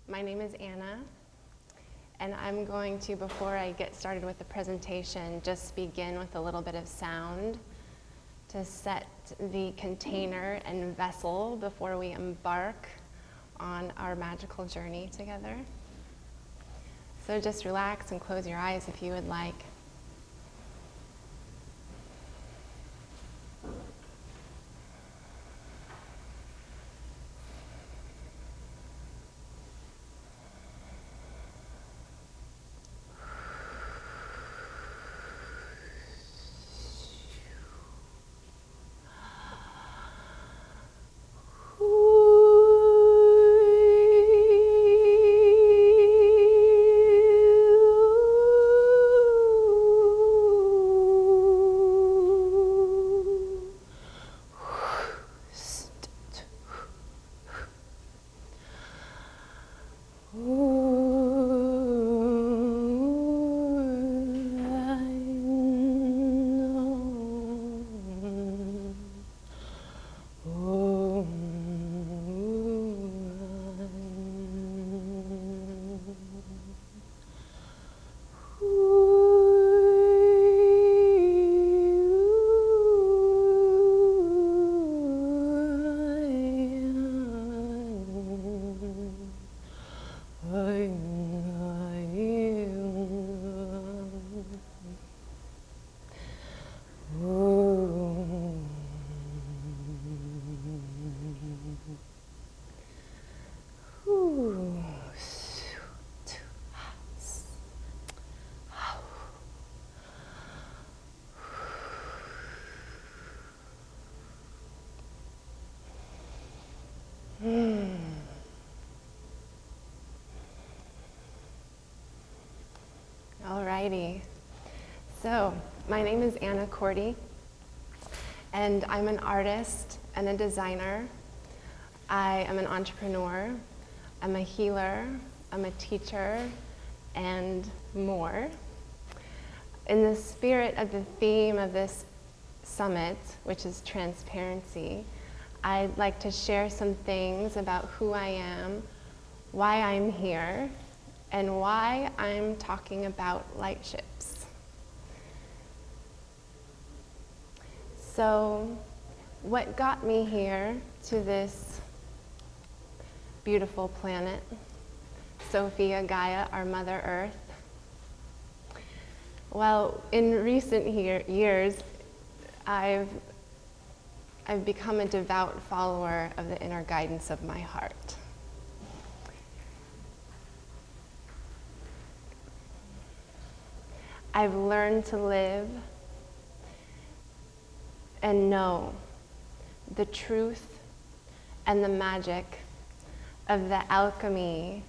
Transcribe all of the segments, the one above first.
My name is Anna, and I'm going to, before I get started with the presentation, just begin with a little bit of sound to set the container and vessel before we embark on our magical journey together. So just relax and close your eyes if you would like. Alrighty, so my name is Anna Korte, and I'm an artist and a designer. I am an entrepreneur, I'm a healer, I'm a teacher, and more. In the spirit of the theme of this summit, which is transparency, I'd like to share some things about who I am, why I'm here, and why I'm talking about light ships. So, what got me here to this beautiful planet, Sophia, Gaia, our Mother Earth? Well, in recent years, I've become a devout follower of the inner guidance of my heart. I've learned to live and know the truth and the magic of the alchemy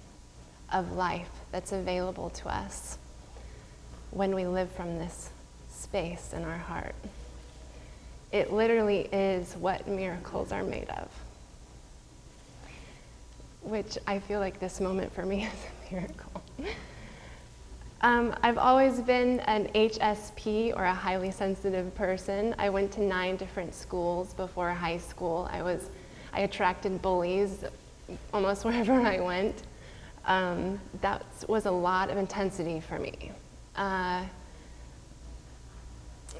of life that's available to us when we live from this space in our heart. It literally is what miracles are made of, which I feel like this moment for me is a miracle. I've always been an HSP, or a highly sensitive person. I went to 9 different schools before high school. I attracted bullies almost wherever I went. That was a lot of intensity for me.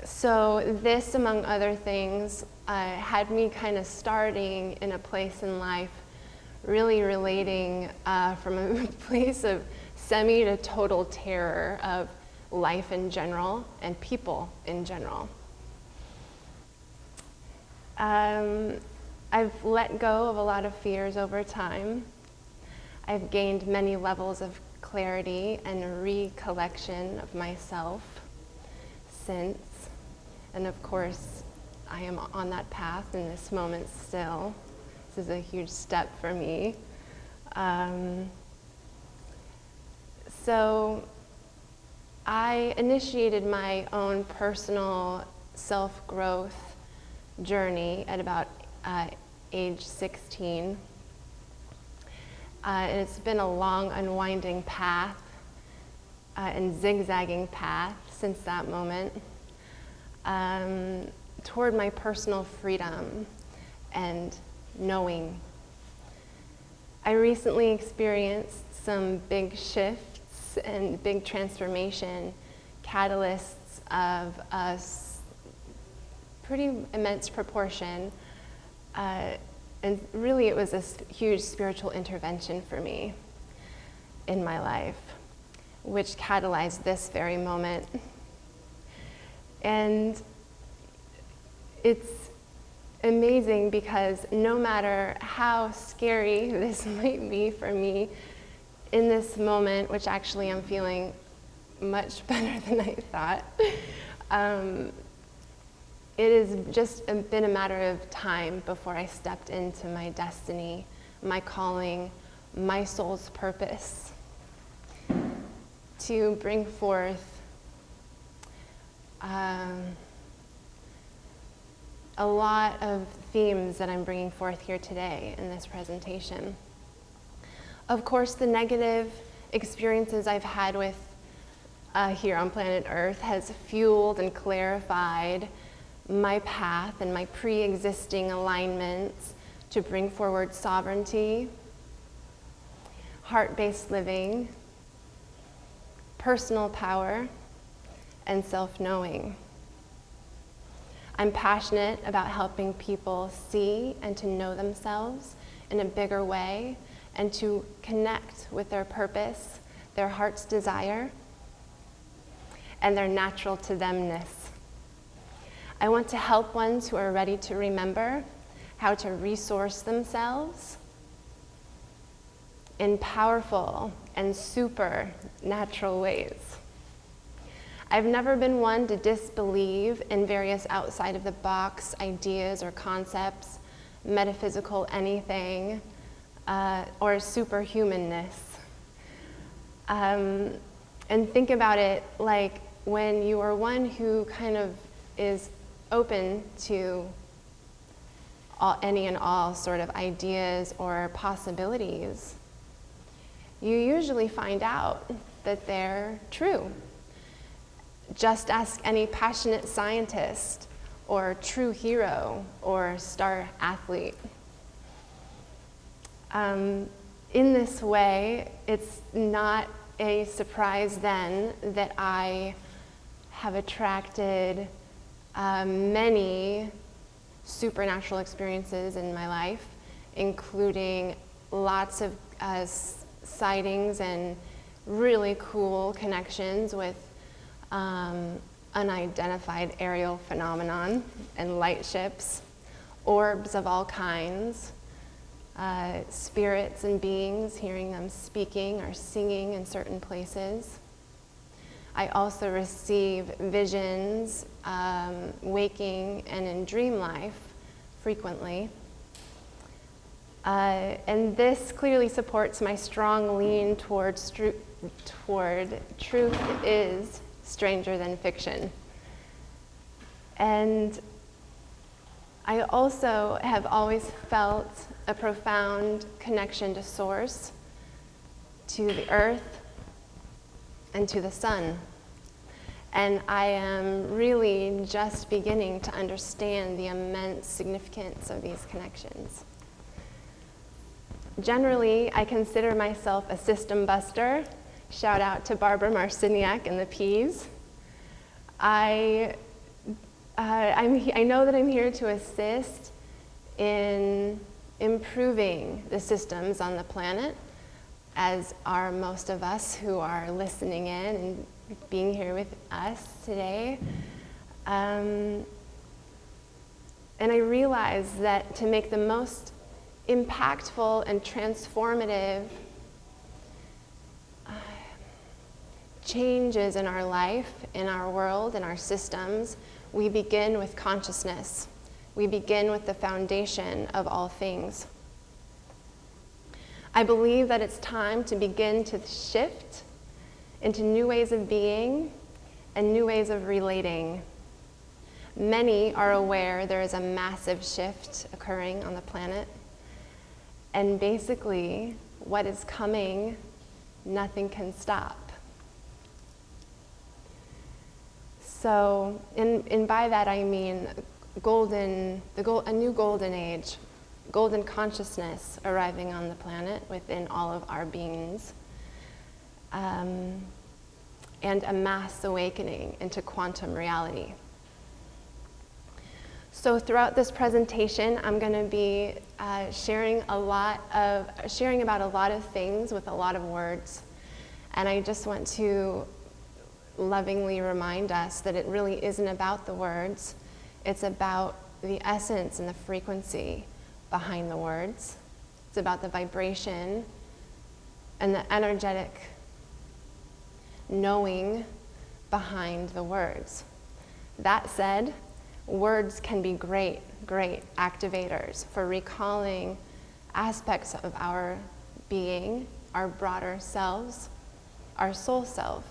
So this, among other things, had me kind of starting in a place in life, really relating from a place of semi to total terror of life in general and people in general. I've let go of a lot of fears over time. I've gained many levels of clarity and recollection of myself since. And of course, I am on that path in this moment still. This is a huge step for me. So I initiated my own personal self-growth journey at about age 16. And it's been a long, unwinding path and zigzagging path since that moment toward my personal freedom and knowing. I recently experienced some big shifts and big transformation catalysts of a pretty immense proportion. And really it was a huge spiritual intervention for me in my life, which catalyzed this very moment. And it's amazing because no matter how scary this might be for me in this moment, which actually I'm feeling much better than I thought, it has just been a matter of time before I stepped into my destiny, my calling, my soul's purpose to bring forth a lot of themes that I'm bringing forth here today in this presentation. Of course, the negative experiences I've had with here on planet Earth has fueled and clarified my path and my pre-existing alignments to bring forward sovereignty, heart-based living, personal power, and self-knowing. I'm passionate about helping people see and to know themselves in a bigger way and to connect with their purpose, their heart's desire, and their natural to themness. I want to help ones who are ready to remember how to resource themselves in powerful and supernatural ways. I've never been one to disbelieve in various outside of the box ideas or concepts, metaphysical anything, or superhumanness. And think about it like when you are one who kind of is open to any and all sort of ideas or possibilities, you usually find out that they're true. Just ask any passionate scientist or true hero or star athlete. In this way, it's not a surprise then that I have attracted many supernatural experiences in my life, including lots of sightings and really cool connections with unidentified aerial phenomenon and light ships, orbs of all kinds, spirits and beings, hearing them speaking or singing in certain places. I also receive visions, waking and in dream life frequently. And this clearly supports my strong lean toward truth is stranger than fiction. And I also have always felt a profound connection to Source, to the earth, and to the sun. And I am really just beginning to understand the immense significance of these connections. Generally, I consider myself a system buster. Shout out to Barbara Marciniak and the Peas. I know that I'm here to assist in improving the systems on the planet, as are most of us who are listening in and being here with us today. And I realize that to make the most impactful and transformative changes in our life, in our world, in our systems, we begin with consciousness. We begin with the foundation of all things. I believe that it's time to begin to shift into new ways of being and new ways of relating. Many are aware there is a massive shift occurring on the planet. And basically, what is coming, nothing can stop. So, and by that I mean a new golden age, golden consciousness arriving on the planet within all of our beings, and a mass awakening into quantum reality. So throughout this presentation, I'm going to be sharing about a lot of things with a lot of words. And I just want to lovingly remind us that it really isn't about the words. It's about the essence and the frequency behind the words. It's about the vibration and the energetic knowing behind the words. That said, words can be great activators for recalling aspects of our being, our broader selves, our soul self.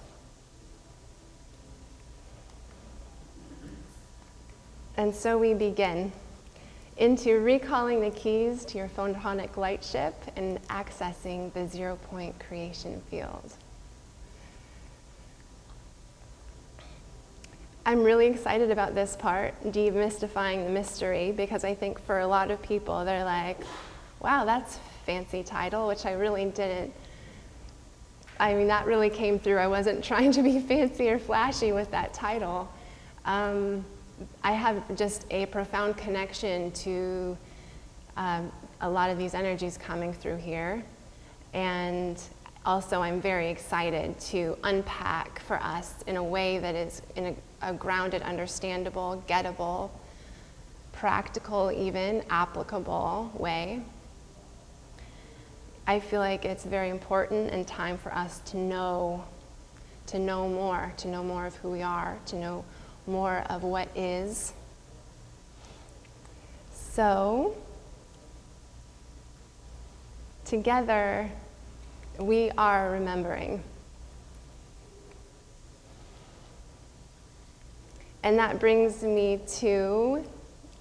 And so we begin into recalling the keys to your photonic light ship and accessing the 0-point creation field. I'm really excited about this part, demystifying the mystery, because I think for a lot of people, they're like, wow, that's a fancy title, which I really didn't. I mean, that really came through. I wasn't trying to be fancy or flashy with that title. I have just a profound connection to a lot of these energies coming through here. And also, I'm very excited to unpack for us in a way that is in a grounded, understandable, gettable, practical, even applicable way. I feel like it's very important and time for us to know more of who we are, to know more of what is. So, together, we are remembering. And that brings me to,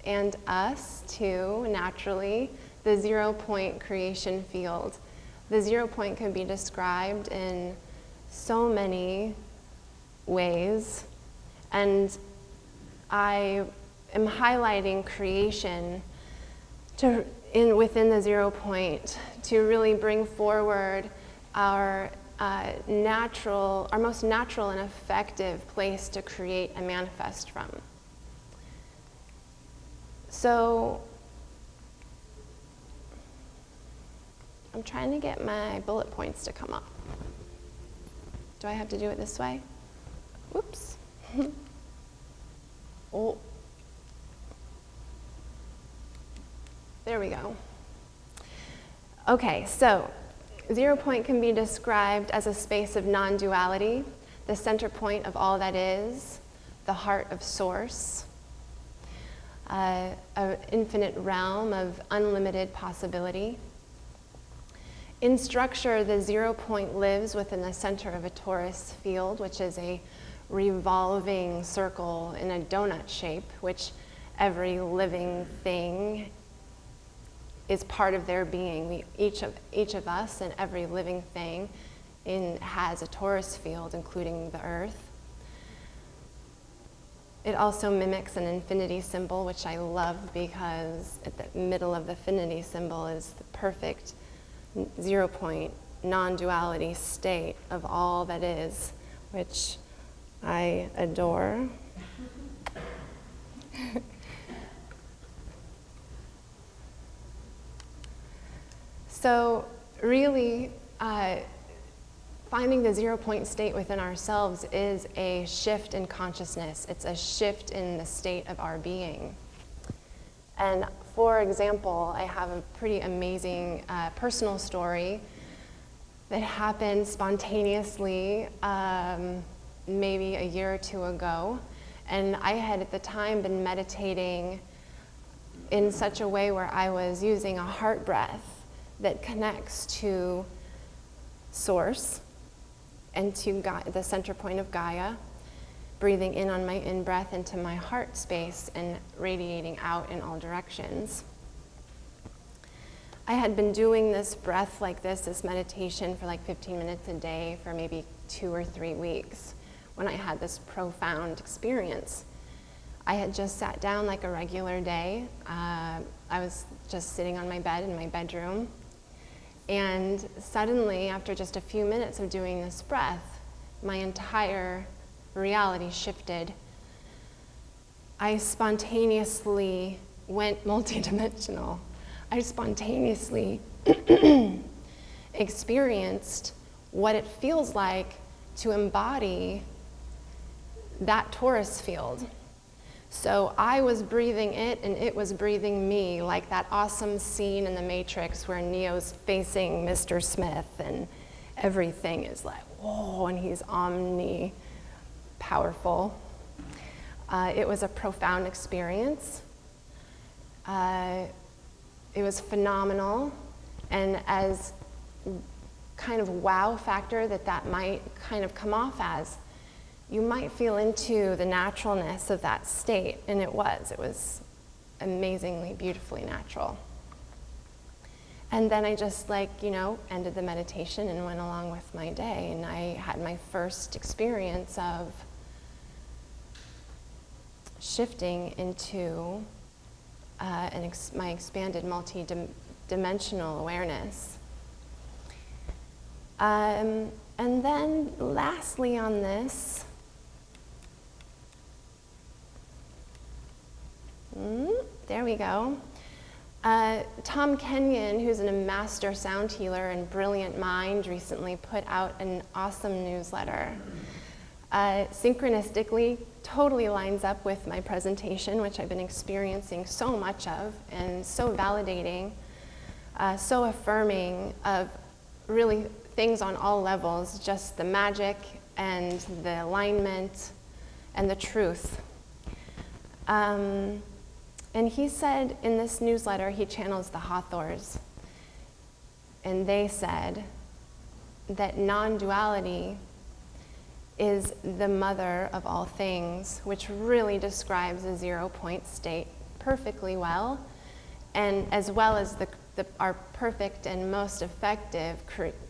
and us to, naturally, the 0-point creation field. The 0-point can be described in so many ways, and I am highlighting creation within the 0-point to really bring forward our most natural and effective place to create and manifest from. So, I'm trying to get my bullet points to come up. Do I have to do it this way? Whoops. Oh. There we go. Okay, so 0-point can be described as a space of non-duality, the center point of all that is, the heart of source, an infinite realm of unlimited possibility. In structure, the 0-point lives within the center of a torus field, which is a revolving circle in a donut shape, which every living thing is part of their being. Each of us and every living thing has a torus field, including the earth. It also mimics an infinity symbol, which I love because at the middle of the infinity symbol is the perfect 0-point non-duality state of all that is, which I adore. So really, finding the 0-point state within ourselves is a shift in consciousness. It's a shift in the state of our being. And for example, I have a pretty amazing personal story that happened spontaneously maybe a year or two ago. And I had at the time been meditating in such a way where I was using a heart breath that connects to Source and to the center point of Gaia, breathing in on my in-breath into my heart space and radiating out in all directions. I had been doing this breath like this meditation for like 15 minutes a day for maybe 2 or 3 weeks when I had this profound experience. I had just sat down like a regular day. I was just sitting on my bed in my bedroom. And suddenly, after just a few minutes of doing this breath, my entire reality shifted. I spontaneously went multidimensional. I spontaneously experienced what it feels like to embody that torus field. So I was breathing it and it was breathing me, like that awesome scene in The Matrix where Neo's facing Mr. Smith and everything is like, whoa, and he's omni-powerful. It was a profound experience. It was phenomenal, and as kind of wow factor that might kind of come off as, you might feel into the naturalness of that state, and it was amazingly, beautifully natural. And then I just ended the meditation and went along with my day, and I had my first experience of shifting into my expanded multi-dimensional awareness. And then lastly on this, there we go. Tom Kenyon, who's a master sound healer and brilliant mind, recently put out an awesome newsletter. Synchronistically, totally lines up with my presentation, which I've been experiencing so much of, and so validating, so affirming of really things on all levels, just the magic and the alignment and the truth. And he said in this newsletter, he channels the Hathors, and they said that non-duality is the mother of all things, which really describes a 0 point state perfectly well, and as well as our perfect and most effective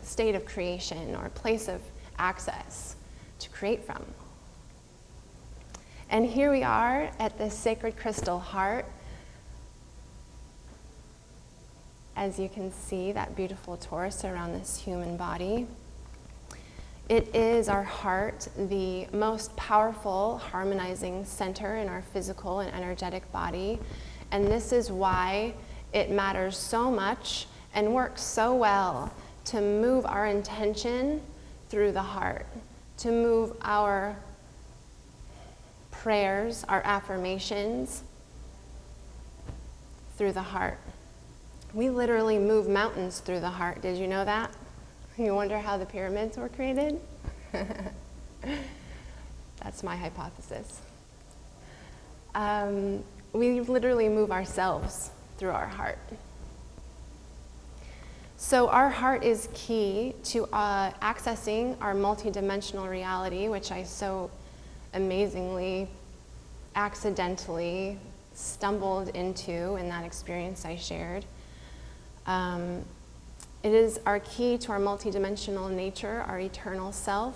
state of creation, or place of access to create from. And here we are at the sacred crystal heart. As you can see, that beautiful torus around this human body. It is our heart, the most powerful harmonizing center in our physical and energetic body. And this is why it matters so much and works so well to move our intention through the heart, to move our prayers, our affirmations through the heart. We literally move mountains through the heart. Did you know that? You wonder how the pyramids were created? That's my hypothesis. We literally move ourselves through our heart. So our heart is key to accessing our multidimensional reality, which I so amazingly, accidentally stumbled into in that experience I shared. It is our key to our multidimensional nature, our eternal self.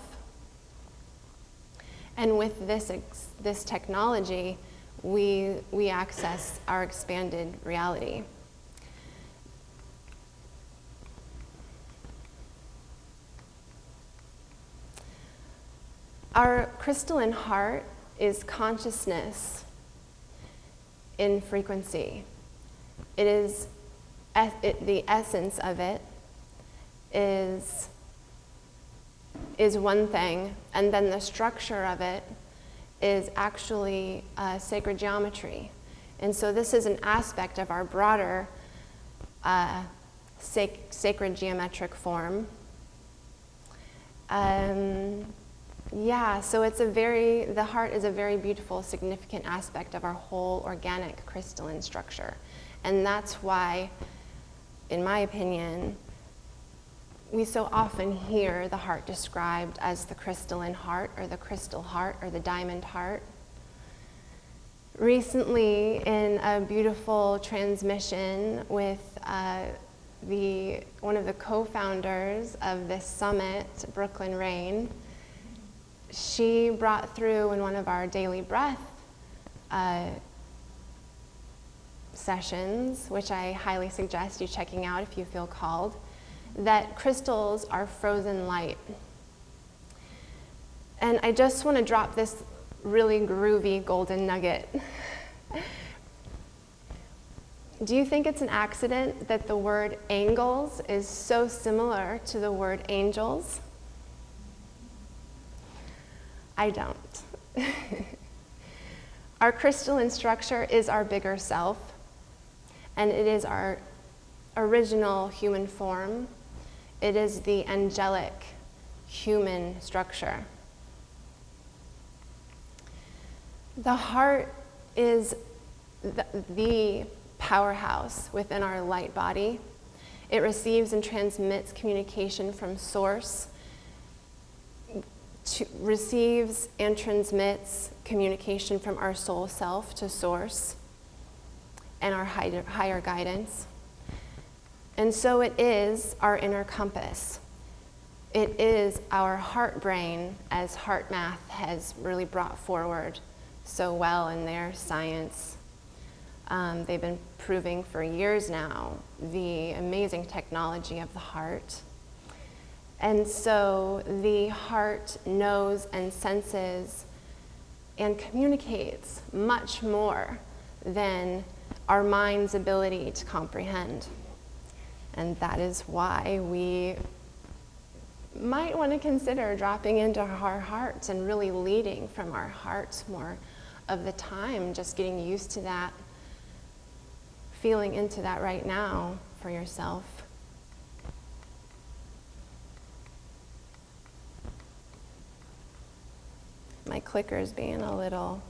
And with this technology, we access our expanded reality. Our crystalline heart is consciousness in frequency. It is the essence of it is one thing, and then the structure of it is actually sacred geometry. And so this is an aspect of our broader sacred geometric form. So the heart is a very beautiful, significant aspect of our whole organic crystalline structure. And that's why, in my opinion, we so often hear the heart described as the crystalline heart, or the crystal heart, or the diamond heart. Recently, in a beautiful transmission with one of the co-founders of this summit, Brooklyn Rain, she brought through in one of our daily breath sessions, which I highly suggest you checking out if you feel called, that crystals are frozen light. And I just want to drop this really groovy golden nugget. Do you think it's an accident that the word angles is so similar to the word angels? I don't. Our crystalline structure is our bigger self, and it is our original human form. It is the angelic human structure. The heart is the powerhouse within our light body. It receives and transmits communication from source, receives and transmits communication from our soul self to source and our higher guidance. And so it is our inner compass. It is our heart brain, as heart math has really brought forward so well in their science. They've been proving for years now the amazing technology of the heart. And so the heart knows and senses and communicates much more than our mind's ability to comprehend. And that is why we might want to consider dropping into our hearts and really leading from our hearts more of the time, just getting used to that, feeling into that right now for yourself. My clicker's being a little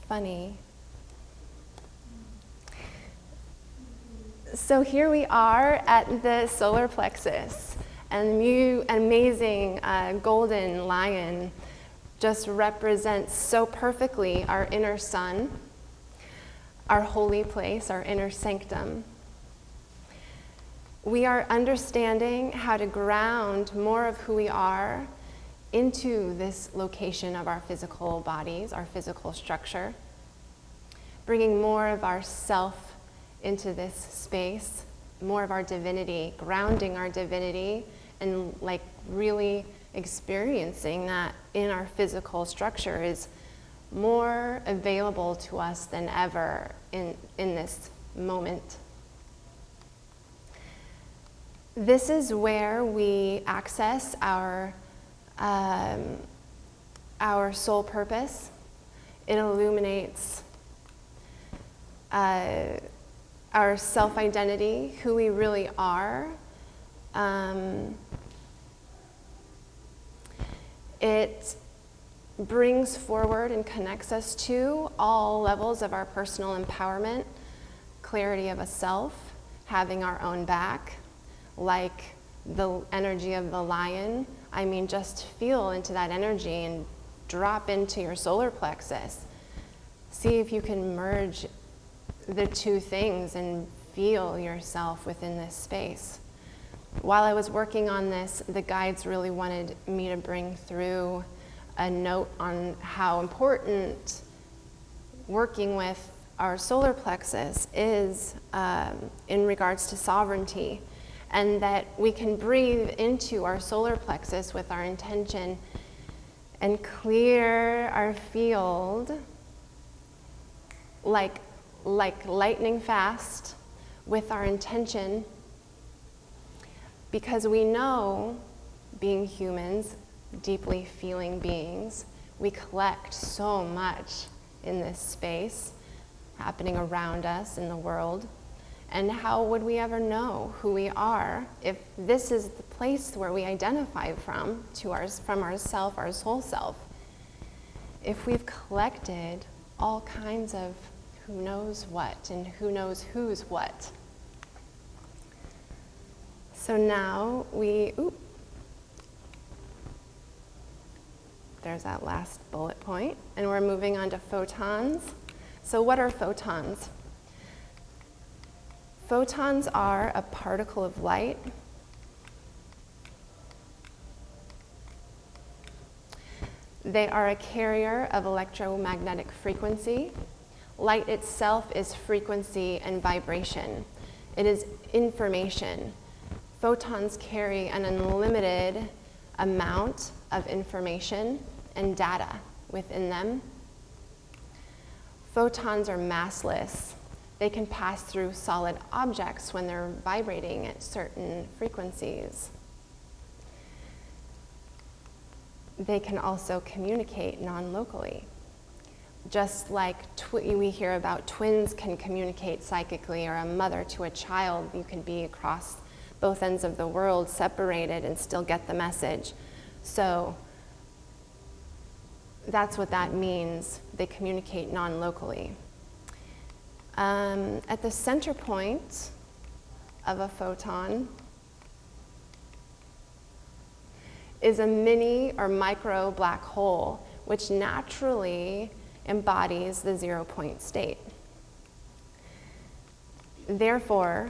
funny. So here we are at the solar plexus, and the amazing golden lion just represents so perfectly our inner sun, our holy place, our inner sanctum. We are understanding how to ground more of who we are into this location of our physical bodies, our physical structure, bringing more of our self into this space, more of our divinity, grounding our divinity, and like really experiencing that in our physical structure is more available to us than ever in this moment. This is where we access our soul purpose. It illuminates our self-identity, who we really are. It brings forward and connects us to all levels of our personal empowerment, clarity of a self, having our own back, like the energy of the lion. I mean, just feel into that energy and drop into your solar plexus. See if you can merge the two things and feel yourself within this space. While I was working on this, the guides really wanted me to bring through a note on how important working with our solar plexus is in regards to sovereignty, and that we can breathe into our solar plexus with our intention and clear our field like lightning fast with our intention, because we know, being humans, deeply feeling beings, we collect so much in this space happening around us in the world. And how would we ever know who we are if this is the place where we identify from ourself, our soul self? If we've collected all kinds of who knows what and who knows who's what. So now there's that last bullet point, and we're moving on to photons. So what are photons? Photons are a particle of light. They are a carrier of electromagnetic frequency. Light itself is frequency and vibration. It is information photons carry an unlimited amount of information and data within them. Photons are massless. They can pass through solid objects when they're vibrating at certain frequencies. They can also communicate non-locally. Just like we hear about twins can communicate psychically, or a mother to a child, you can be across both ends of the world, separated, and still get the message. So that's what that means. They communicate non-locally. At the center point of a photon is a mini or micro black hole, which naturally embodies the 0-point state. Therefore,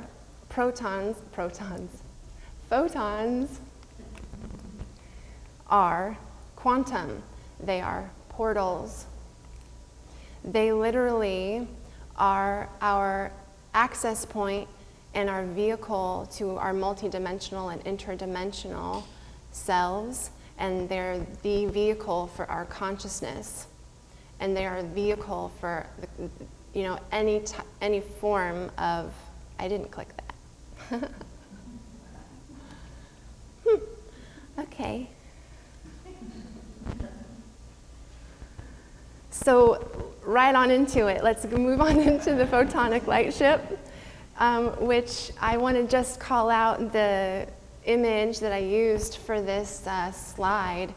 photons are quantum. They are portals. They literally are our access point and our vehicle to our multidimensional and interdimensional selves, and they're the vehicle for our consciousness, and they are a vehicle for any form of. I didn't click that. Okay. So right on into it. Let's move on into the photonic light ship, which I want to just call out the image that I used for this slide.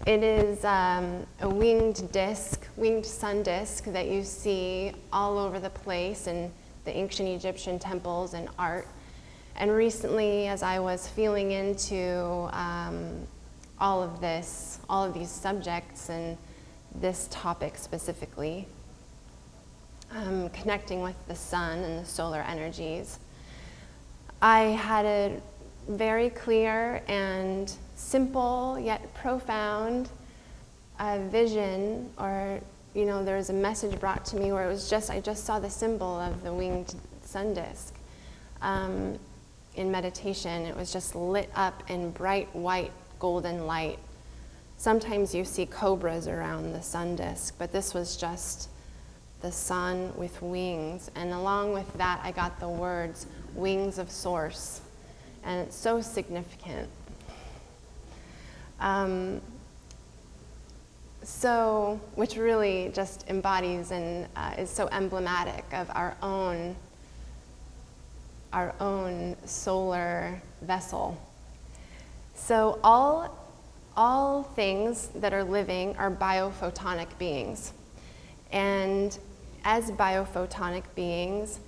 It is a winged sun disk that you see all over the place in the ancient Egyptian temples and art. And recently, as I was feeling into all of these subjects and this topic specifically, connecting with the sun and the solar energies, I had a very clear and simple yet profound vision, or there was a message brought to me where it was I just saw the symbol of the winged sun disk in meditation. It was just lit up in bright white golden light. Sometimes you see cobras around the sun disk, but this was just the sun with wings. And along with that, I got the words wings of source. And it's so significant. Which really just embodies and is so emblematic of our own solar vessel. So all things that are living are biophotonic beings. And as biophotonic beings,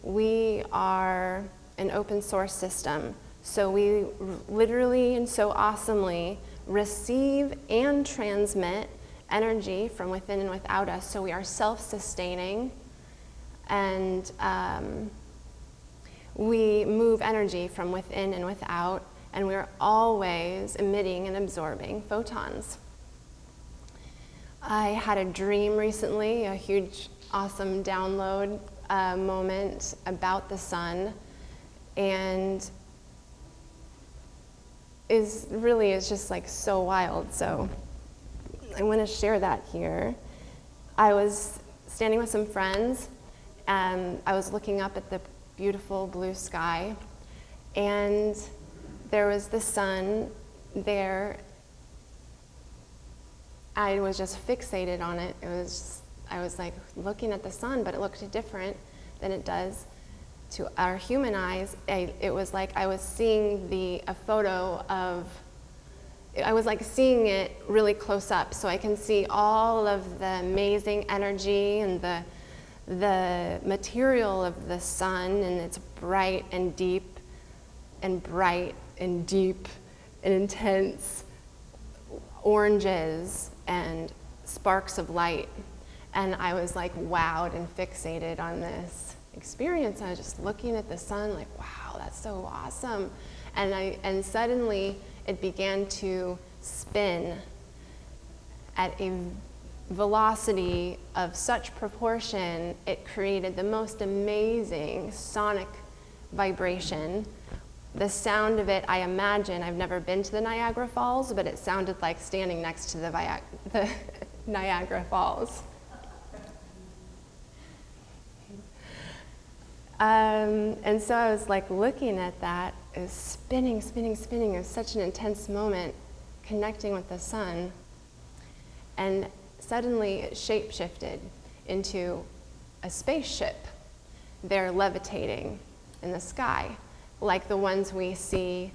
we are an open source system. So we literally and so awesomely receive and transmit energy from within and without us. So we are self-sustaining, and we move energy from within and without, and we're always emitting and absorbing photons. I had a dream recently, a huge, awesome download moment about the sun, and is just like so wild. So I want to share that here. I was standing with some friends, and I was looking up at the beautiful blue sky, and there was the sun there. I was just fixated on it. I was like looking at the sun, but it looked different than it does to our human eyes. It was like I was seeing a photo of, I was like seeing it really close up, so I can see all of the amazing energy and the material of the sun, and it's bright and deep and bright and deep and intense oranges and sparks of light. And I was like wowed and fixated on this experience. I was just looking at the sun like, wow, that's so awesome. And suddenly it began to spin at a velocity of such proportion, it created the most amazing sonic vibration, The sound of it, I imagine, I've never been to the Niagara Falls, but it sounded like standing next to the Niagara Falls. And so I was like looking at that, it was spinning, spinning, spinning. It was such an intense moment, connecting with the sun. And suddenly it shape-shifted into a spaceship. They're levitating in the sky, like the ones we see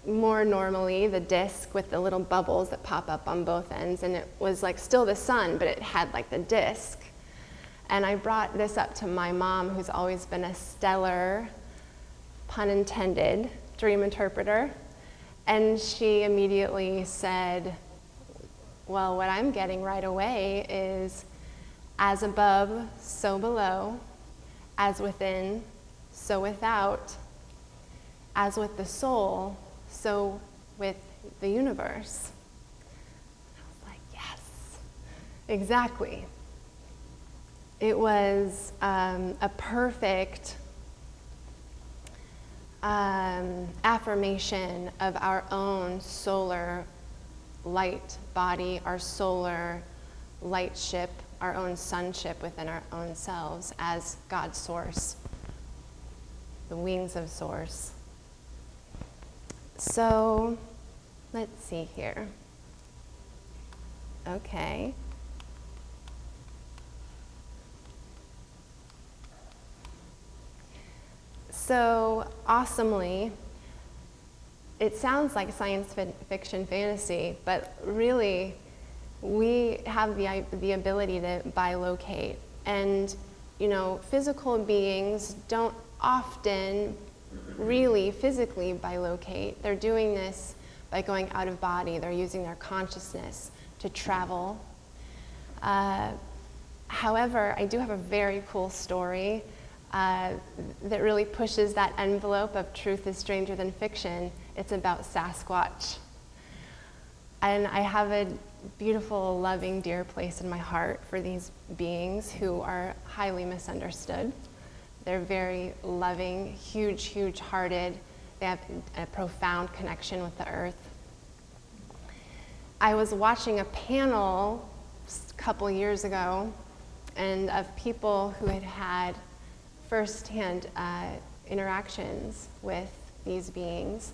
more normally, the disc with the little bubbles that pop up on both ends. And it was like still the sun, but it had like the disc. And I brought this up to my mom, who's always been a stellar, pun intended, dream interpreter. And she immediately said, well, what I'm getting right away is as above, so below, as within, so without, as with the soul, so with the universe. I was like, yes, exactly. It was a perfect affirmation of our own solar light body, our solar light ship, our own sonship within our own selves as God's source, the wings of source. So let's see here. Okay. So awesomely, it sounds like science fiction fantasy, but really we have the ability to bilocate. And, you know, physical beings don't often really physically bilocate. They're doing this by going out of body. They're using their consciousness to travel. However, I do have a very cool story that really pushes that envelope of truth is stranger than fiction. It's about Sasquatch. And I have a beautiful, loving, dear place in my heart for these beings who are highly misunderstood. They're very loving, huge, huge-hearted. They have a profound connection with the earth. I was watching a panel a couple years ago and of people who had had firsthand interactions with these beings.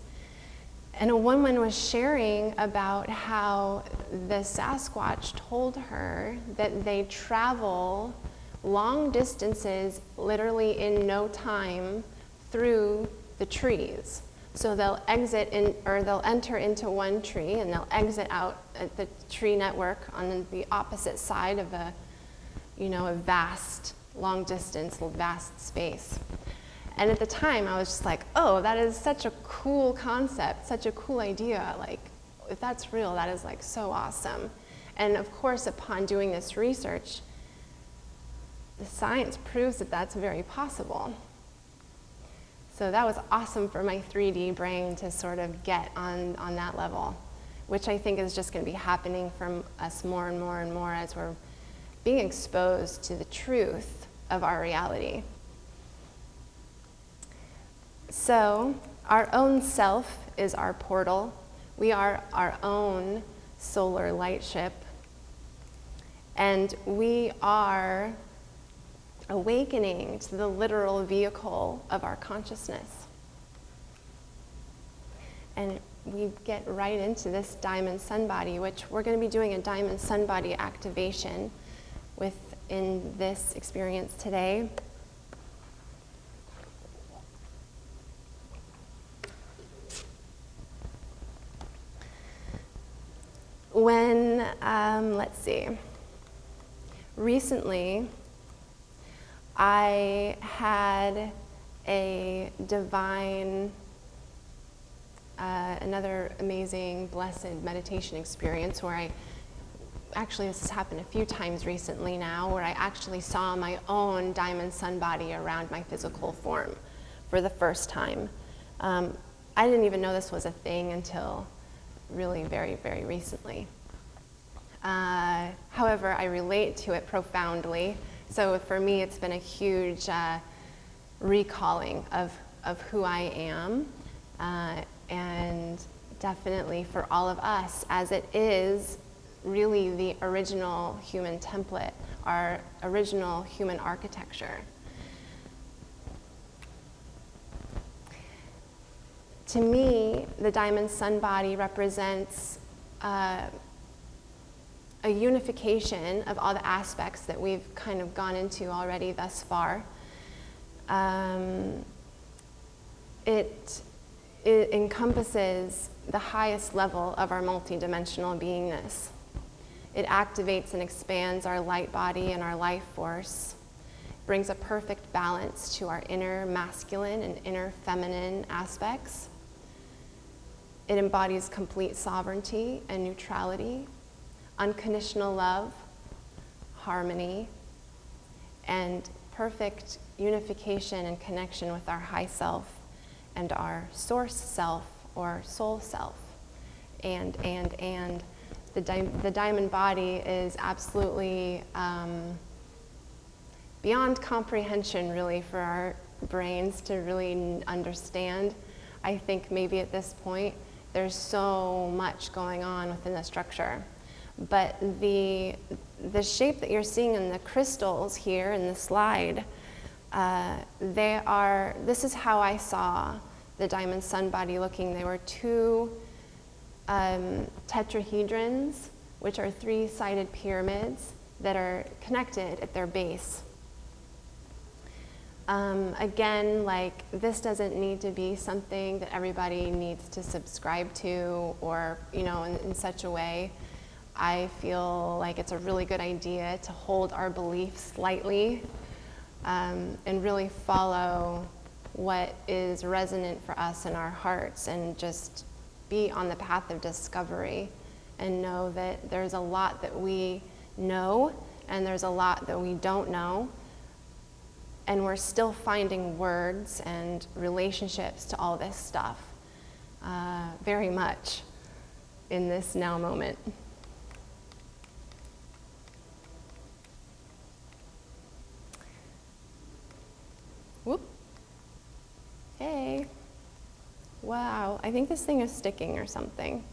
And a woman was sharing about how the Sasquatch told her that they travel long distances, literally in no time, through the trees. So they'll exit in, or they'll enter into one tree and they'll exit out at the tree network on the opposite side of a vast, long distance, vast space. And at the time, I was just like, oh, that is such a cool concept, such a cool idea. Like, if that's real, that is like so awesome. And of course, upon doing this research, the science proves that that's very possible. So that was awesome for my 3D brain to sort of get on that level, which I think is just going to be happening from us more and more and more as we're being exposed to the truth of our reality. So our own self is our portal. We are our own solar light ship. And we are awakening to the literal vehicle of our consciousness. And we get right into this diamond sun body, which we're going to be doing a diamond sun body activation within this experience today. When, let's see, recently I had a divine, another amazing, blessed meditation experience where actually this has happened a few times recently now, where I actually saw my own diamond sun body around my physical form for the first time. I didn't even know this was a thing until really very, very recently. However, I relate to it profoundly. So for me, it's been a huge recalling of of who I am, and definitely for all of us, as it is really the original human template, our original human architecture. To me, the diamond sun body represents a unification of all the aspects that we've kind of gone into already thus far. It encompasses the highest level of our multidimensional beingness. It activates and expands our light body and our life force, brings a perfect balance to our inner masculine and inner feminine aspects. It embodies complete sovereignty and neutrality, unconditional love, harmony, and perfect unification and connection with our high self and our source self or soul self. And the diamond body is absolutely beyond comprehension, really, for our brains to really understand. I think maybe at this point there's so much going on within the structure. But the shape that you're seeing in the crystals here in the slide, this is how I saw the diamond sun body looking. They were two tetrahedrons, which are three-sided pyramids that are connected at their base. Again, like, this doesn't need to be something that everybody needs to subscribe to, or, you know, in such a way. I feel like it's a really good idea to hold our beliefs lightly, and really follow what is resonant for us in our hearts, and just be on the path of discovery, and know that there's a lot that we know and there's a lot that we don't know. And we're still finding words and relationships to all this stuff, very much in this now moment. Whoop. Hey. Wow, I think this thing is sticking or something.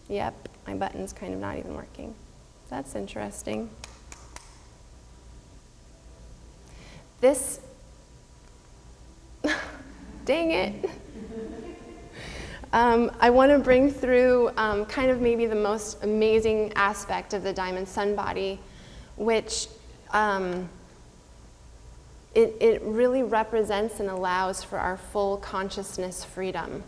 Yep, my button's kind of not even working. That's interesting. This, dang it. I want to bring through kind of maybe the most amazing aspect of the diamond sun body, which it really represents and allows for our full consciousness freedom.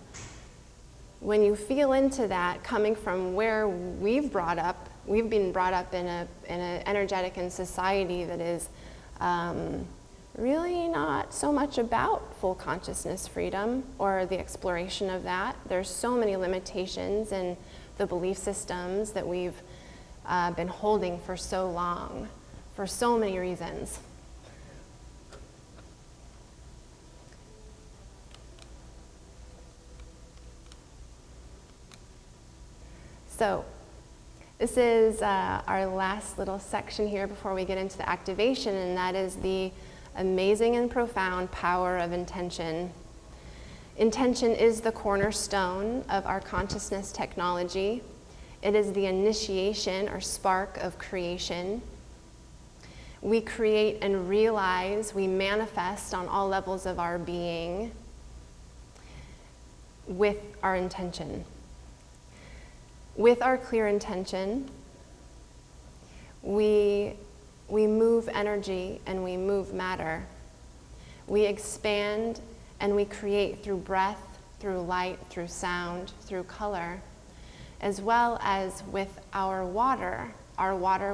When you feel into that, coming from where we've been brought up in an energetic and society that is really not so much about full consciousness freedom or the exploration of that. There's so many limitations in the belief systems that we've been holding for so long, for so many reasons. So this is our last little section here before we get into the activation, and that is the amazing and profound power of intention. Intention is the cornerstone of our consciousness technology. It is the initiation or spark of creation. We create and realize, we manifest on all levels of our being with our intention. With our clear intention, we move energy and we move matter. We expand and we create through breath, through light, through sound, through color, as well as with our water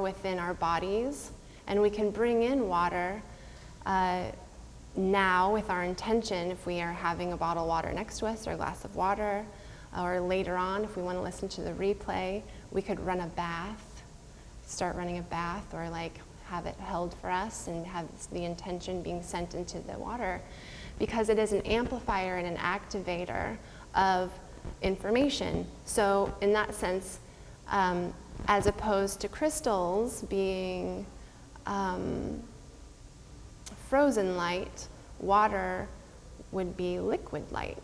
within our bodies. And we can bring in water now with our intention, if we are having a bottle of water next to us or a glass of water, or later on, if we want to listen to the replay, we could run a bath, start running a bath, or like have it held for us and have the intention being sent into the water, because it is an amplifier and an activator of information. So in that sense, as opposed to crystals being frozen light, water would be liquid light,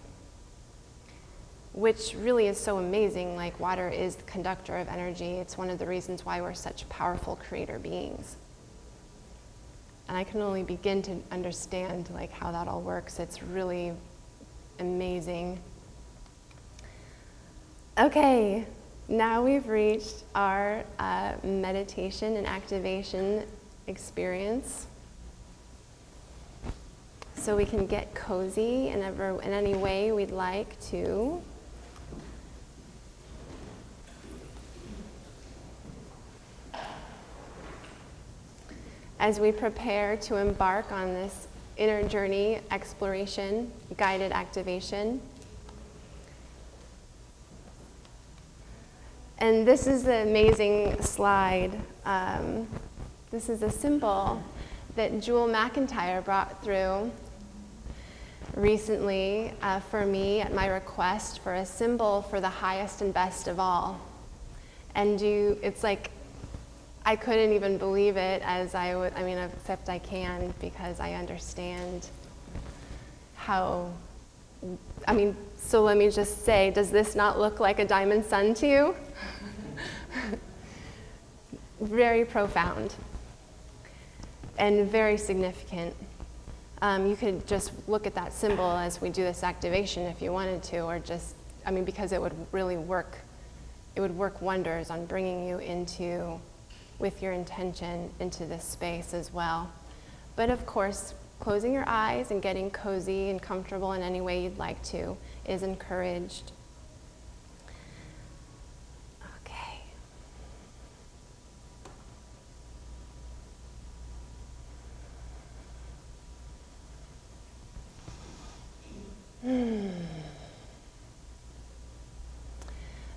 which really is so amazing. Like, water is the conductor of energy. It's one of the reasons why we're such powerful creator beings. And I can only begin to understand like how that all works. It's really amazing. Okay, now we've reached our meditation and activation experience. So we can get cozy in any way we'd like to. As we prepare to embark on this inner journey, exploration, guided activation. And this is the amazing slide. This is a symbol that Jewel McIntyre brought through recently for me at my request for a symbol for the highest and best of all. And it's like, I couldn't even believe it as except I can, because I understand how, so let me just say, does this not look like a diamond sun to you? Very profound and very significant. You could just look at that symbol as we do this activation if you wanted to, or just, because it would really work. It would work wonders on bringing you into, with your intention, into this space as well. But of course, closing your eyes and getting cozy and comfortable in any way you'd like to is encouraged. Okay.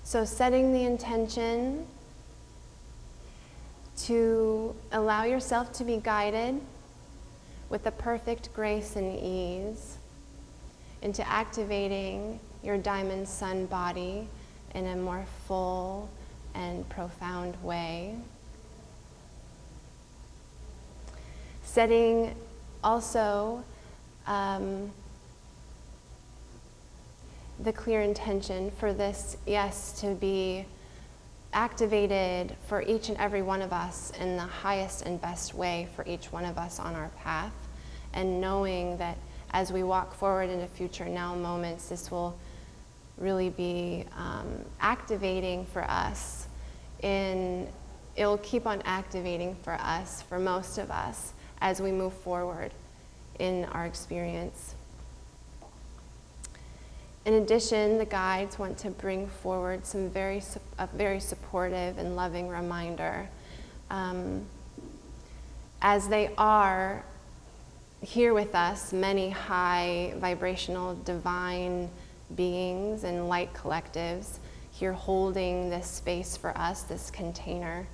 So setting the intention to allow yourself to be guided with the perfect grace and ease into activating your diamond sun body in a more full and profound way. Setting also the clear intention for this, yes, to be activated for each and every one of us in the highest and best way for each one of us on our path, and knowing that as we walk forward into future now moments, this will really be activating for us. It'll keep on activating for us, for most of us, as we move forward in our experience. In addition, the guides want to bring forward a very supportive and loving reminder, as they are here with us, many high vibrational divine beings and light collectives here holding this space for us, this container.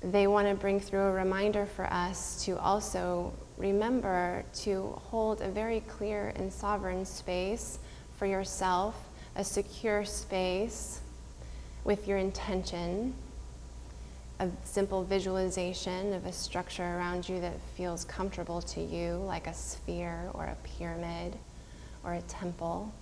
They want to bring through a reminder for us to also remember to hold a very clear and sovereign space for yourself, a secure space with your intention, a simple visualization of a structure around you that feels comfortable to you, like a sphere or a pyramid or a temple.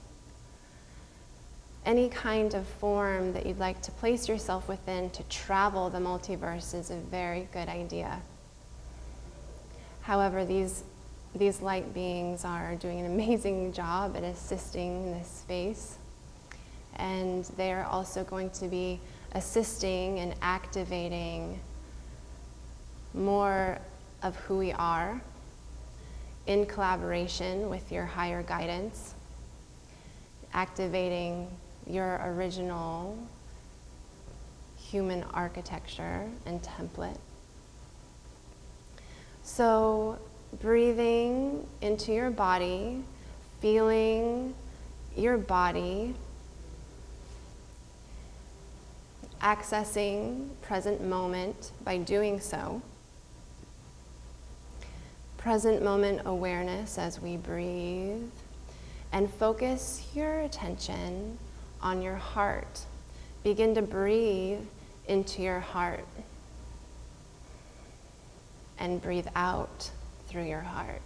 Any kind of form that you'd like to place yourself within to travel the multiverse is a very good idea. However, these light beings are doing an amazing job at assisting in this space. And they are also going to be assisting and activating more of who we are in collaboration with your higher guidance, activating your original human architecture and template. So breathing into your body, feeling your body, accessing present moment by doing so. Present moment awareness as we breathe, and focus your attention on your heart. Begin to breathe into your heart. and breathe out through your heart.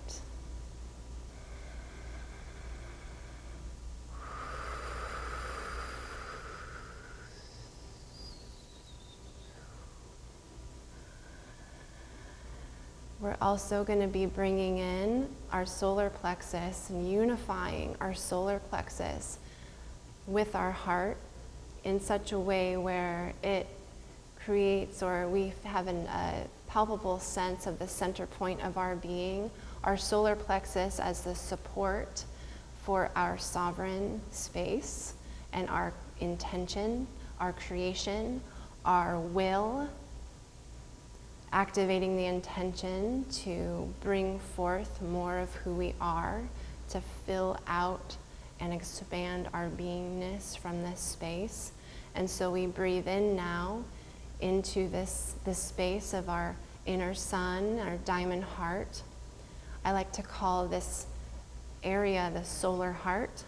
We're also going to be bringing in our solar plexus and unifying our solar plexus with our heart in such a way where it creates, or we have a palpable sense of the center point of our being, our solar plexus as the support for our sovereign space and our intention, our creation, our will, activating the intention to bring forth more of who we are, to fill out and expand our beingness from this space. And so we breathe in now into this space of our inner sun, our diamond heart. I like to call this area the solar heart.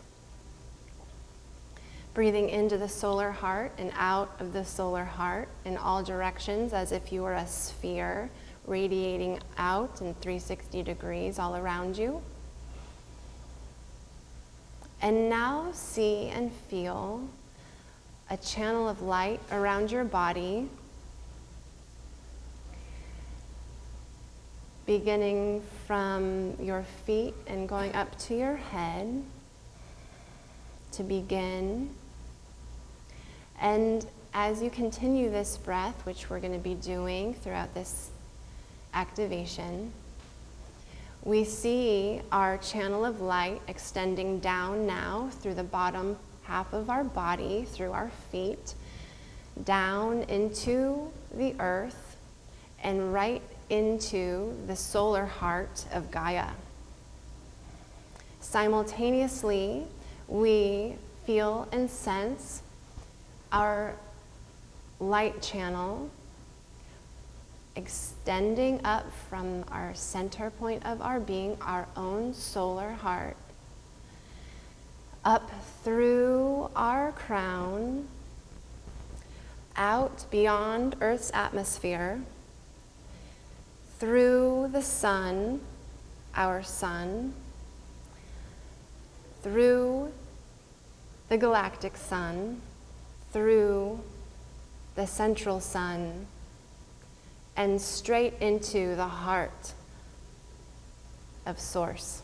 Breathing into the solar heart and out of the solar heart in all directions as if you were a sphere radiating out in 360 degrees all around you. And now see and feel a channel of light around your body, beginning from your feet and going up to your head to begin. And as you continue this breath, which we're going to be doing throughout this activation, we see our channel of light extending down now through the bottom half of our body, through our feet, down into the earth, and right into the solar heart of Gaia. Simultaneously, we feel and sense our light channel extending up from our center point of our being, our own solar heart, up through our crown, out beyond Earth's atmosphere, through the sun, our sun, through the galactic sun, through the central sun, and straight into the heart of Source.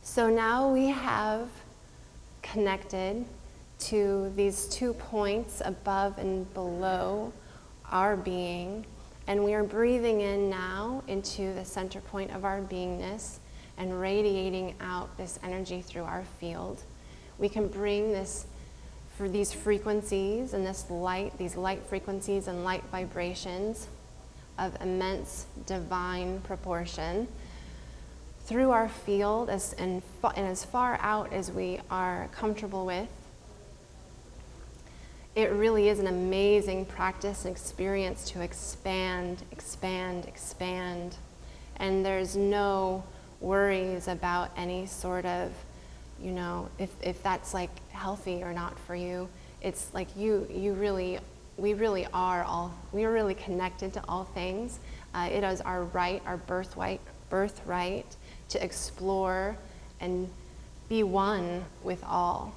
So now we have connected to these 2 points above and below our being, and we are breathing in now into the center point of our beingness and radiating out this energy through our field. We can bring this, for these frequencies and this light, these light frequencies and light vibrations of immense divine proportion through our field and as far out as we are comfortable with. It really is an amazing practice and experience to expand, expand, expand. And there's no worries about any sort of, if that's like healthy or not for you. It's like we really are connected to all things. It is our right, our birthright to explore and be one with all.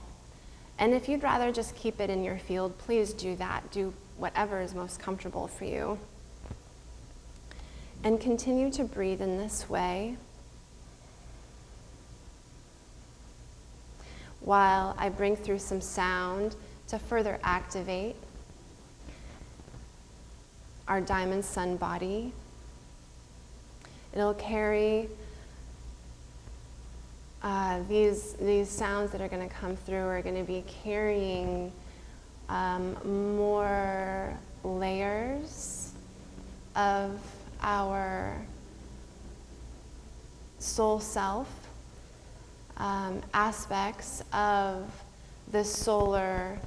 And if you'd rather just keep it in your field, please do that. Do whatever is most comfortable for you. And continue to breathe in this way while I bring through some sound to further activate our diamond sun body. It'll carry these sounds that are going to come through are going to be carrying more layers of our soul self, aspects of the solar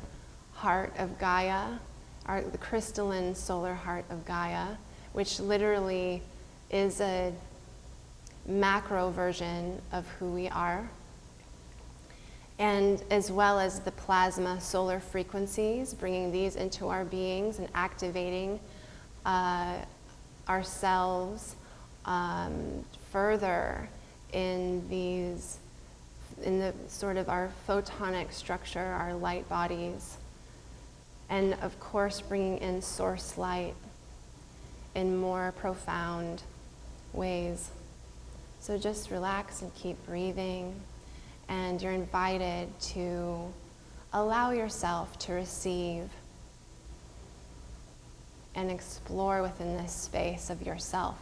heart of Gaia, the crystalline solar heart of Gaia, which literally is a macro version of who we are, and as well as the plasma solar frequencies, bringing these into our beings and activating ourselves further in the sort of our photonic structure, our light bodies, and of course bringing in source light in more profound ways. So just relax and keep breathing, and you're invited to allow yourself to receive and explore within this space of yourself.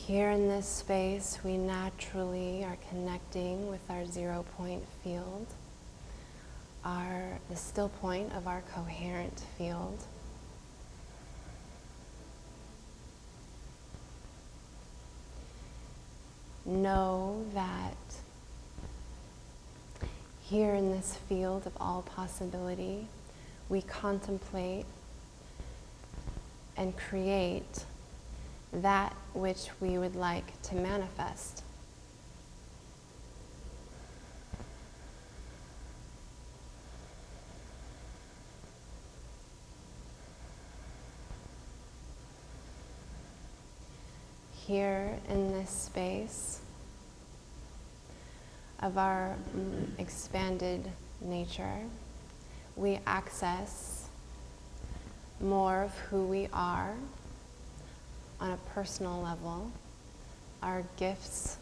Here in this space, we naturally are connecting with our 0 point field, the still point of our coherent field. Know that here in this field of all possibility, we contemplate and create that which we would like to manifest. Here in this space of our expanded nature, we access more of who we are on a personal level, our gifts,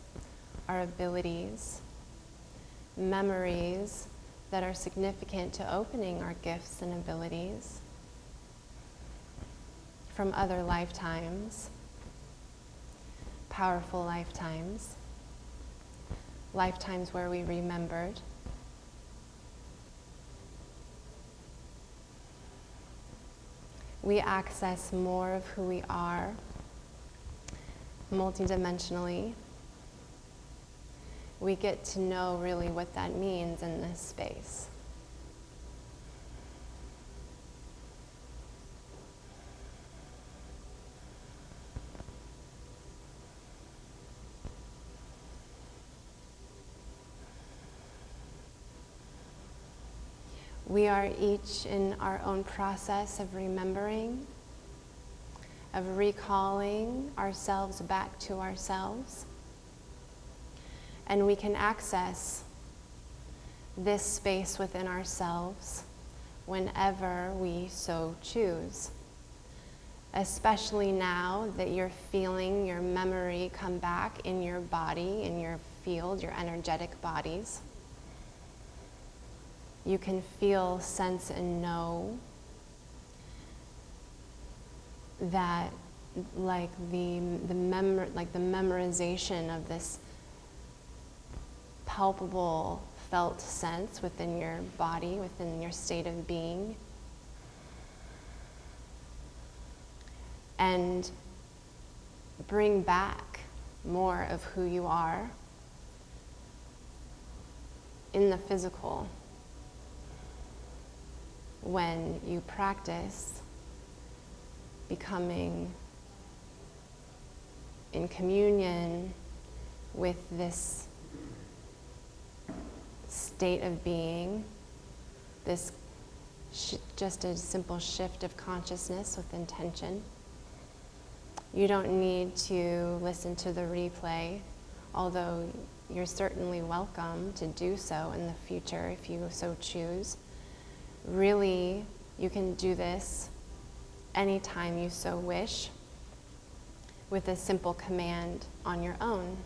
our abilities, memories that are significant to opening our gifts and abilities from other lifetimes, powerful lifetimes, lifetimes where we remembered. We access more of who we are multidimensionally. We get to know really what that means in this space. We are each in our own process of remembering, of recalling ourselves back to ourselves. And we can access this space within ourselves whenever we so choose. especially now that you're feeling your memory come back in your body, in your field, your energetic bodies. You can feel, sense, and know that like the memorization of this palpable felt sense within your body, within your state of being. And bring back more of who you are in the physical when you practice becoming in communion with this state of being, this just a simple shift of consciousness with intention. You don't need to listen to the replay, although you're certainly welcome to do so in the future if you so choose. Really, you can do this anytime you so wish with a simple command on your own.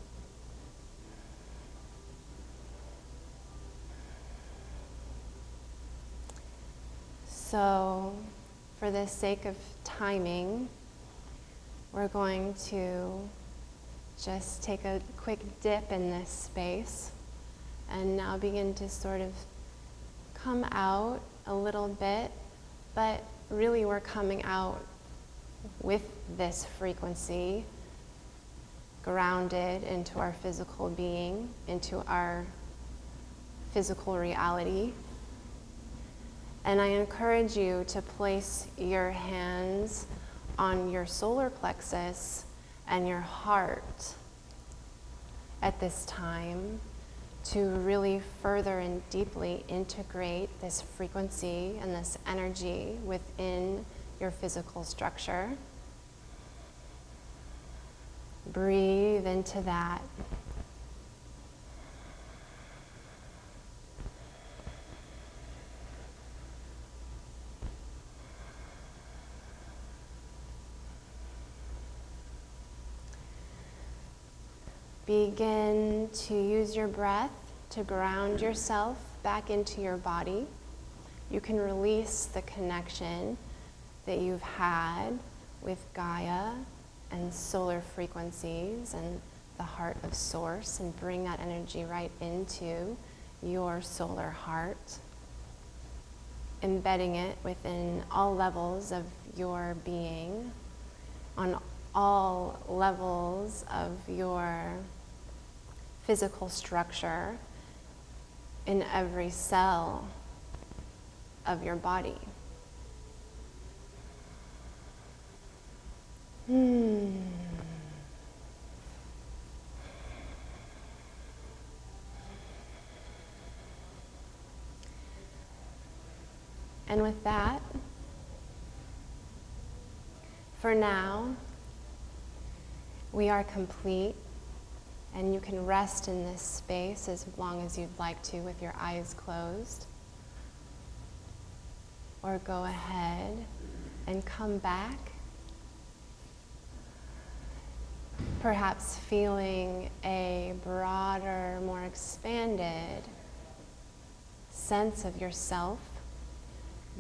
So, for the sake of timing, we're going to just take a quick dip in this space and now begin to sort of come out a little bit, but really we're coming out with this frequency grounded into our physical being, into our physical reality. And I encourage you to place your hands on your solar plexus and your heart at this time to really further and deeply integrate this frequency and this energy within your physical structure. Breathe into that. Begin to use your breath to ground yourself back into your body. You can release the connection that you've had with Gaia and solar frequencies and the heart of Source and bring that energy right into your solar heart, embedding it within all levels of your being, on all levels of your physical structure, in every cell of your body. And with that, for now, we are complete, and you can rest in this space as long as you'd like to with your eyes closed. Or go ahead and come back, perhaps feeling a broader, more expanded sense of yourself.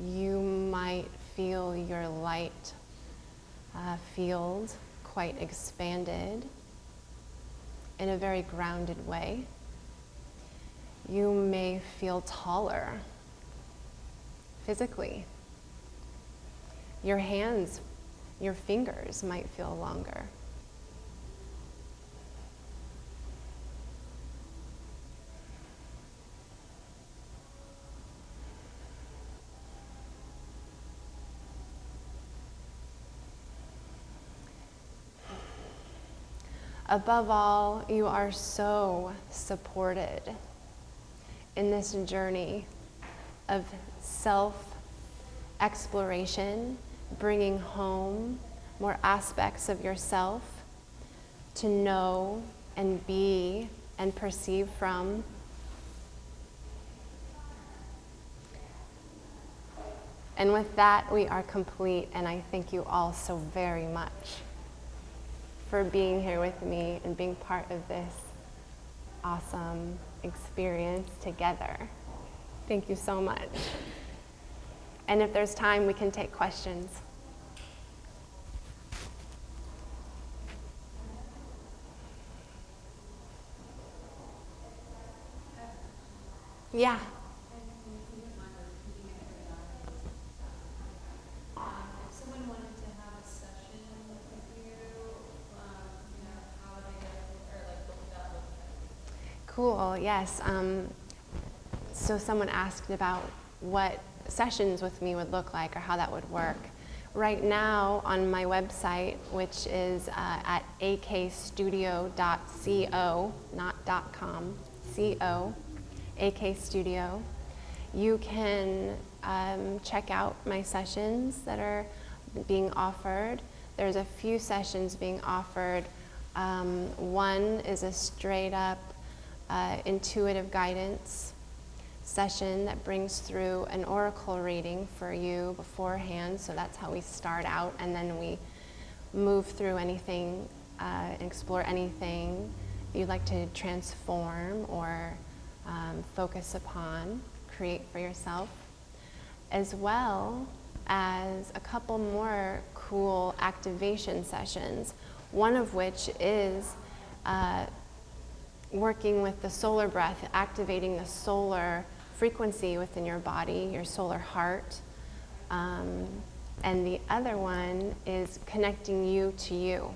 You might feel your light field quite expanded in a very grounded way. You may feel taller physically. Your hands, your fingers might feel longer. Above all, you are so supported in this journey of self-exploration, bringing home more aspects of yourself to know and be and perceive from. And with that, we are complete, and I thank you all so very much for being here with me and being part of this awesome experience together. Thank you so much. And if there's time, we can take questions. Yeah. If someone wanted to have a session with you, how would they get, or like what would that look like? Cool, yes. So someone asked about what sessions with me would look like or how that would work. Right now on my website, which is at akstudio.co, not .com, co, AK Studio, you can check out my sessions that are being offered. There's a few sessions being offered. One is a straight up intuitive guidance session that brings through an oracle reading for you beforehand. So that's how we start out, and then we move through anything, explore anything you'd like to transform or focus upon, create for yourself, as well as a couple more cool activation sessions, one of which is working with the solar breath, activating the solar frequency within your body, your solar heart. And the other one is connecting you to you.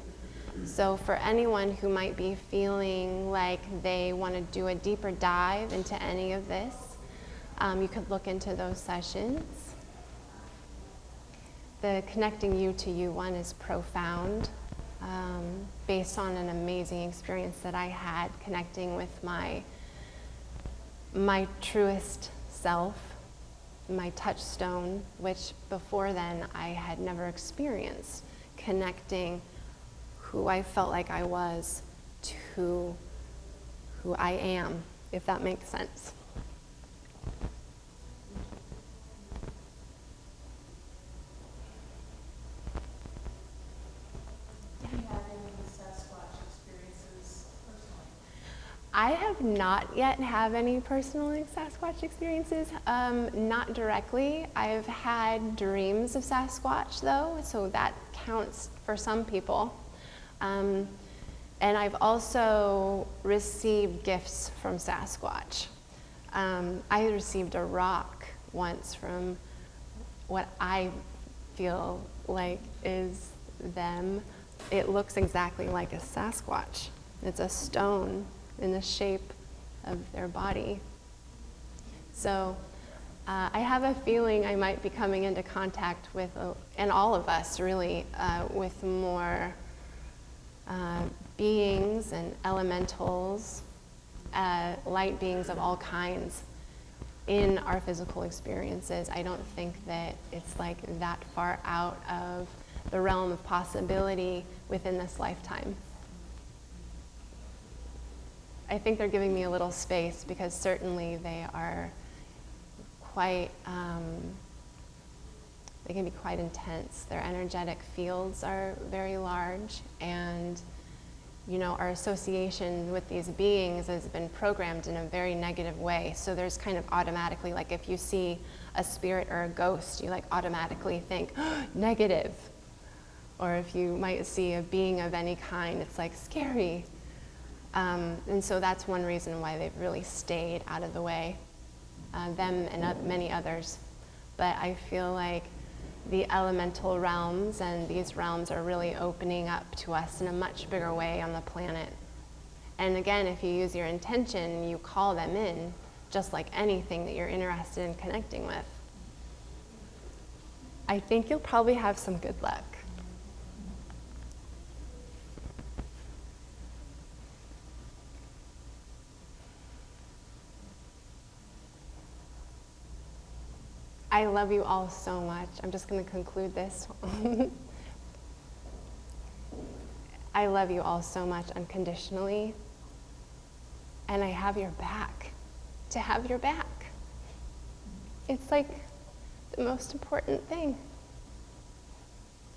So for anyone who might be feeling like they want to do a deeper dive into any of this, you could look into those sessions. The connecting you to you one is profound, based on an amazing experience that I had connecting with my truest self, my touchstone, which before then I had never experienced, connecting who I felt like I was to who I am, if that makes sense. I have not yet have any personal Sasquatch experiences, not directly. I've had dreams of Sasquatch though, so that counts for some people. And I've also received gifts from Sasquatch. I received a rock once from what I feel like is them. It looks exactly like a Sasquatch. It's a stone in the shape of their body. So I have a feeling I might be coming into contact with, and all of us really, with more beings and elementals, light beings of all kinds in our physical experiences. I don't think that it's like that far out of the realm of possibility within this lifetime. I think they're giving me a little space because certainly they are quite, they can be quite intense. Their energetic fields are very large, and our association with these beings has been programmed in a very negative way. So there's kind of automatically, like if you see a spirit or a ghost, you like automatically think, negative. Or if you might see a being of any kind, it's like scary. And so that's one reason why they've really stayed out of the way, them and many others. But I feel like the elemental realms and these realms are really opening up to us in a much bigger way on the planet. And again, if you use your intention, you call them in, just like anything that you're interested in connecting with. I think you'll probably have some good luck. I love you all so much. I'm just going to conclude this. I love you all so much unconditionally. And I have your back. To have your back. It's like the most important thing.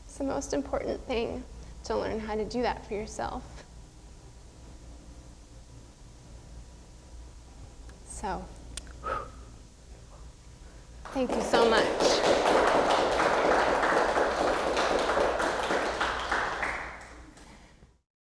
It's the most important thing to learn how to do that for yourself. So, thank you so much.